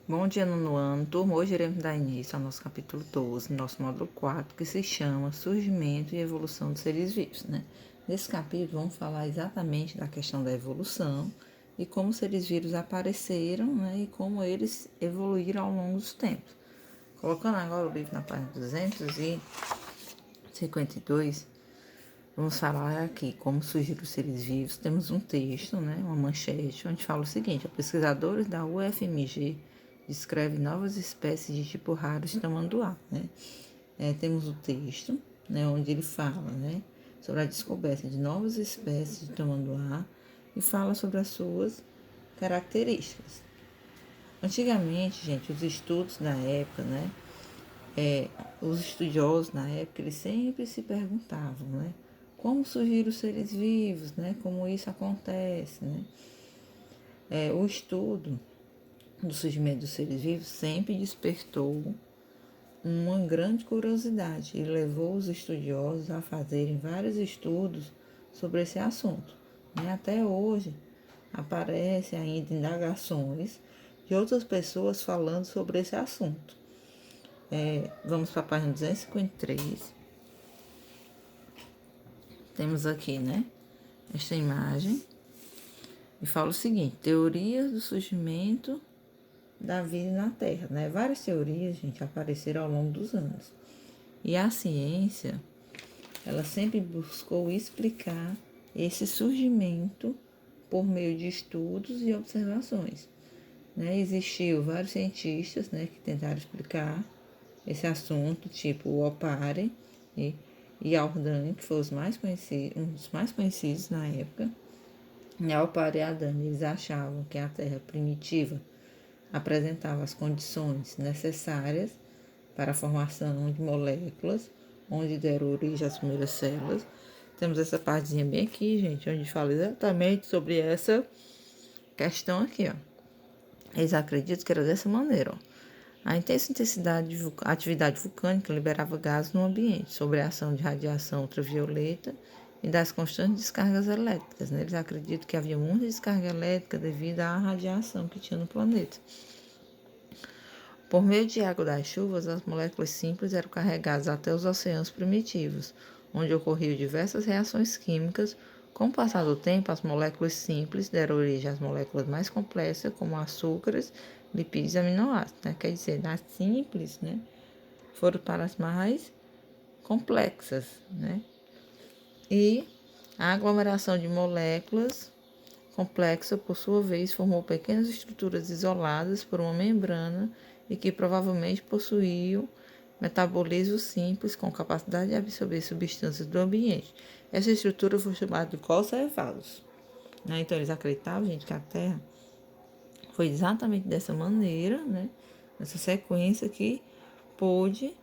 Bom dia, nono ano, turma. Hoje iremos dar início ao nosso capítulo 12, nosso módulo 4, que se chama Surgimento e Evolução dos Seres Vivos, né? Nesse capítulo, vamos falar exatamente da questão da evolução e como os seres vivos apareceram, né? E como eles evoluíram ao longo dos tempos. Colocando agora o livro na página 252, vamos falar aqui como surgiram os seres vivos. Temos um texto, né? Uma manchete, onde fala o seguinte: pesquisadores da UFMG descreve novas espécies de tipo raro de tamanduá, né? Temos o texto, né, onde ele fala, né, sobre a descoberta de novas espécies de tamanduá e fala sobre as suas características. Antigamente, gente, os estudos na época, né, os estudiosos na época, eles sempre se perguntavam, né, como surgiram os seres vivos, né, como isso acontece, né. O estudo do surgimento dos seres vivos sempre despertou uma grande curiosidade e levou os estudiosos a fazerem vários estudos sobre esse assunto. Até hoje aparecem ainda indagações de outras pessoas falando sobre esse assunto. Vamos para a página 253. Temos aqui, né, esta imagem e fala o seguinte: teorias do surgimento da vida na Terra, né? Várias teorias, gente, apareceram ao longo dos anos. E a ciência, ela sempre buscou explicar esse surgimento por meio de estudos e observações. Existiu vários cientistas, que tentaram explicar esse assunto, tipo o Opare e Jordan, que foi um dos mais conhecidos na época. A Opare e a Jordan, eles achavam que a Terra primitiva apresentava as condições necessárias para a formação de moléculas, onde deram origem às primeiras células. Temos essa partezinha bem aqui, gente, onde fala exatamente sobre essa questão aqui, ó. Eles acreditam que era dessa maneira, ó. A intensa atividade vulcânica liberava gases no ambiente, sob a ação de radiação ultravioleta e das constantes descargas elétricas, né? Eles acreditam que havia muita descarga elétrica devido à radiação que tinha no planeta. Por meio de água das chuvas, as moléculas simples eram carregadas até os oceanos primitivos, onde ocorriam diversas reações químicas. Com o passar do tempo, as moléculas simples deram origem às moléculas mais complexas, como açúcares, lipídios e aminoácidos. Né? Quer dizer, das simples, né, foram para as mais complexas. Né? E a aglomeração de moléculas complexa, por sua vez, formou pequenas estruturas isoladas por uma membrana e que provavelmente possuíam metabolismo simples com capacidade de absorver substâncias do ambiente. Essa estrutura foi chamada de conservados. Então, eles acreditavam, gente, que a Terra foi exatamente dessa maneira, né, nessa sequência que pôde,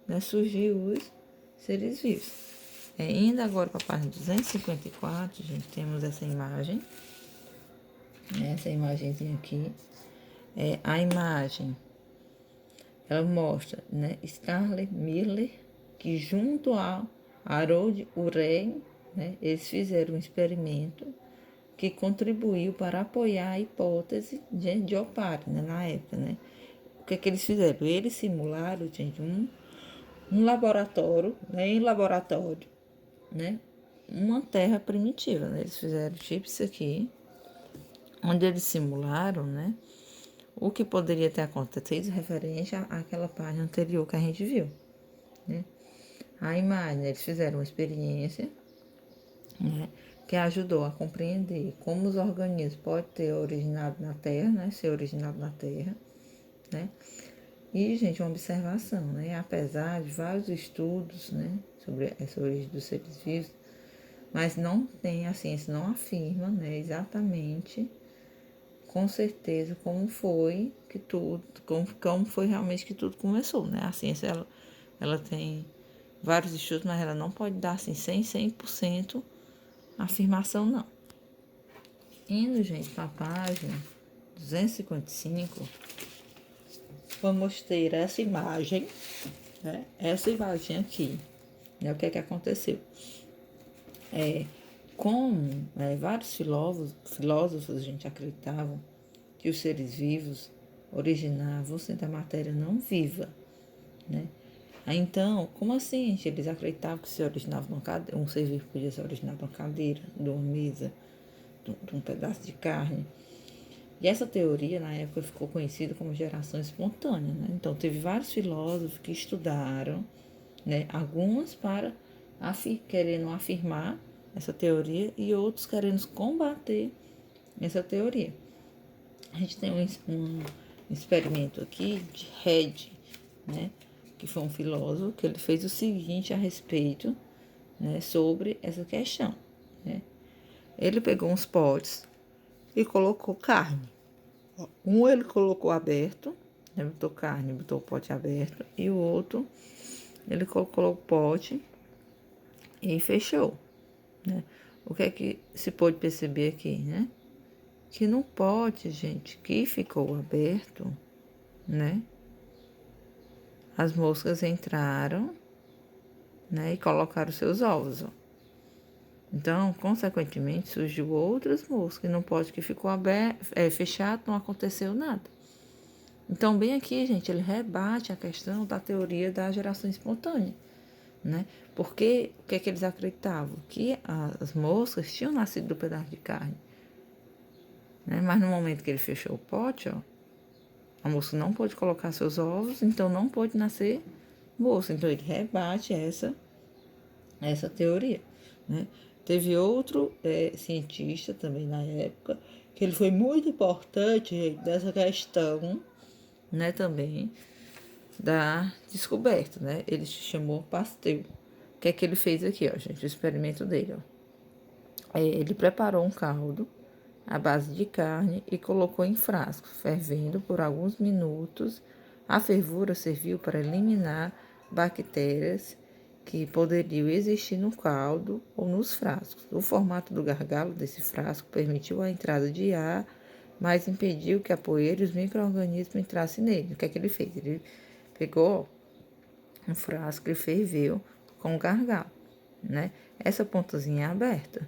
né, surgir os seres vivos. Indo agora para a página 254, gente, temos essa imagem. Essa imagenzinha aqui. A imagem, ela mostra, né, Scarlett Miller, que junto a Harold Urey, né, eles fizeram um experimento que contribuiu para apoiar a hipótese de Opare, né, na época, né. O que eles fizeram? Eles simularam, gente, um laboratório, né, em laboratório, né, uma terra primitiva, né. Eles fizeram tipo isso aqui, onde eles simularam, né, o que poderia ter acontecido referente àquela página anterior que a gente viu, né? A imagem, eles fizeram uma experiência, né, que ajudou a compreender como os organismos podem ter originado na Terra, né, ser originado na Terra, né? E, gente, uma observação, né? Apesar de vários estudos, né, sobre essa origem dos seres vivos, mas não tem, a ciência não afirma, né, exatamente com certeza como foi que tudo, como foi realmente que tudo começou, né? A ciência, ela tem vários estudos, mas ela não pode dar assim 100% afirmação, não. Indo, gente, para a página 255, vamos ter essa imagem, né? Essa imagem aqui, né? O que é que aconteceu? Vários filósofos, gente, acreditavam que os seres vivos originavam-se da matéria não viva, né? Então, como assim, gente? Eles acreditavam que se originava numa cadeira, um ser vivo podia se originar de uma cadeira, de uma mesa, de um pedaço de carne. E essa teoria, na época, ficou conhecida como geração espontânea, né? Então, teve vários filósofos que estudaram, né? Alguns para querendo afirmar essa teoria e outros querendo combater essa teoria. A gente tem um experimento aqui de Red, né? Que foi um filósofo que ele fez o seguinte a respeito, né? Sobre essa questão, né? Ele pegou uns potes e colocou carne. Um ele colocou aberto, né? Botou carne, botou o pote aberto, e o outro ele colocou o pote e fechou, né? O que é que se pode perceber aqui, né? Que no pote, gente, que ficou aberto, né? As moscas entraram, né? E colocaram seus ovos, ó. Então, consequentemente, surgiu outras moscas. E no pote que ficou aberto, fechado, não aconteceu nada. Então, bem aqui, gente, ele rebate a questão da teoria da geração espontânea, né? Porque o que é que eles acreditavam? Que as moscas tinham nascido do pedaço de carne, né? Mas no momento que ele fechou o pote, ó, a mosca não pôde colocar seus ovos, então não pôde nascer mosca. Então, ele rebate essa teoria, né? Teve outro cientista também na época, que ele foi muito importante, gente, nessa questão, né, também, da descoberta, né? Ele se chamou Pasteur. O que é que ele fez aqui, ó, gente? O experimento dele, ó. Ele preparou um caldo à base de carne e colocou em frascos, fervendo por alguns minutos. A fervura serviu para eliminar bactérias que poderiam existir no caldo ou nos frascos. O formato do gargalo desse frasco permitiu a entrada de ar, mas impediu que a poeira e os micro-organismos entrassem nele. O que é que ele fez? Ele pegou um frasco e ferveu com o gargalo, né? Essa pontazinha é aberta.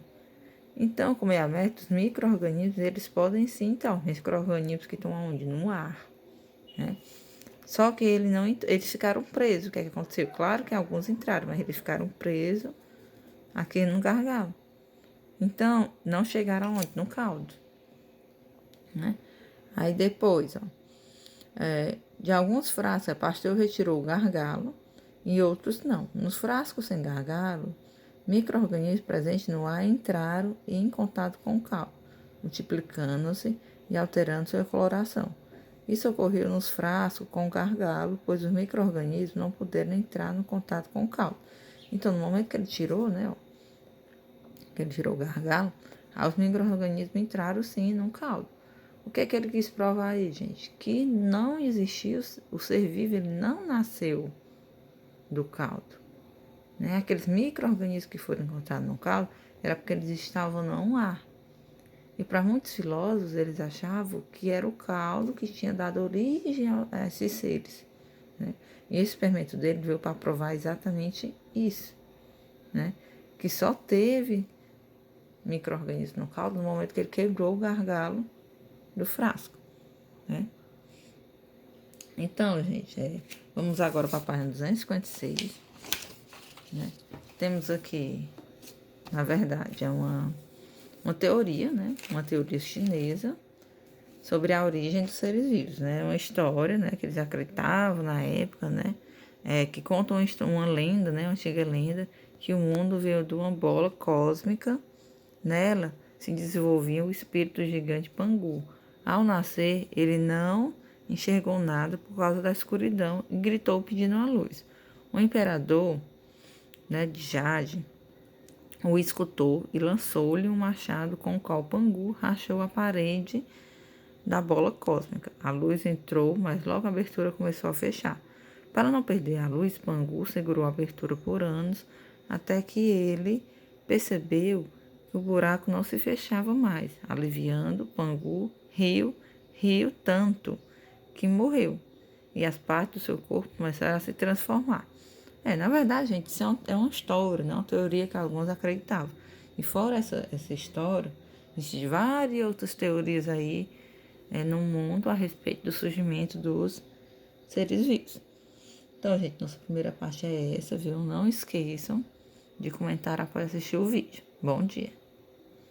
Então, como é aberto, os micro-organismos, eles podem sim, então, micro-organismos que estão onde? No ar, né? Só que eles ficaram presos. O que é que aconteceu? Claro que alguns entraram, mas eles ficaram presos aqui no gargalo. Então, não chegaram onde? No caldo, né? Aí depois, ó, de alguns frascos, a Pasteur retirou o gargalo e outros não. Nos frascos sem gargalo, micro-organismos presentes no ar entraram em contato com o caldo, multiplicando-se e alterando sua coloração. Isso ocorreu nos frascos com gargalo, pois os micro-organismos não puderam entrar no contato com o caldo. Então, no momento que ele tirou, né, ó, que ele tirou o gargalo, os micro-organismos entraram sim no caldo. O que é que ele quis provar aí, gente? Que não existiu, o ser vivo ele não nasceu do caldo, né? Aqueles micro-organismos que foram encontrados no caldo era porque eles estavam no ar. E para muitos filósofos, eles achavam que era o caldo que tinha dado origem a esses seres, né? E esse experimento dele veio para provar exatamente isso, né? Que só teve micro-organismo no caldo no momento que ele quebrou o gargalo do frasco, né? Então, gente, vamos agora para a página 256, né? Temos aqui, na verdade, é uma teoria, né? Uma teoria chinesa sobre a origem dos seres vivos, né? Uma história, né? Que eles acreditavam na época, né? Que conta uma lenda, né? Uma antiga lenda que o mundo veio de uma bola cósmica. Nela se desenvolvia o espírito gigante Pangu. Ao nascer, ele não enxergou nada por causa da escuridão e gritou pedindo a luz. O imperador, né, de Jade o escutou e lançou-lhe um machado com o qual Pangu rachou a parede da bola cósmica. A luz entrou, mas logo a abertura começou a fechar. Para não perder a luz, Pangu segurou a abertura por anos, até que ele percebeu que o buraco não se fechava mais. Aliviando, Pangu riu tanto que morreu, e as partes do seu corpo começaram a se transformar. Na verdade, gente, isso é uma história, né? Uma teoria que alguns acreditavam. E fora essa história, existem várias outras teorias aí, no mundo a respeito do surgimento dos seres vivos. Então, gente, nossa primeira parte é essa, viu? Não esqueçam de comentar após assistir o vídeo. Bom dia!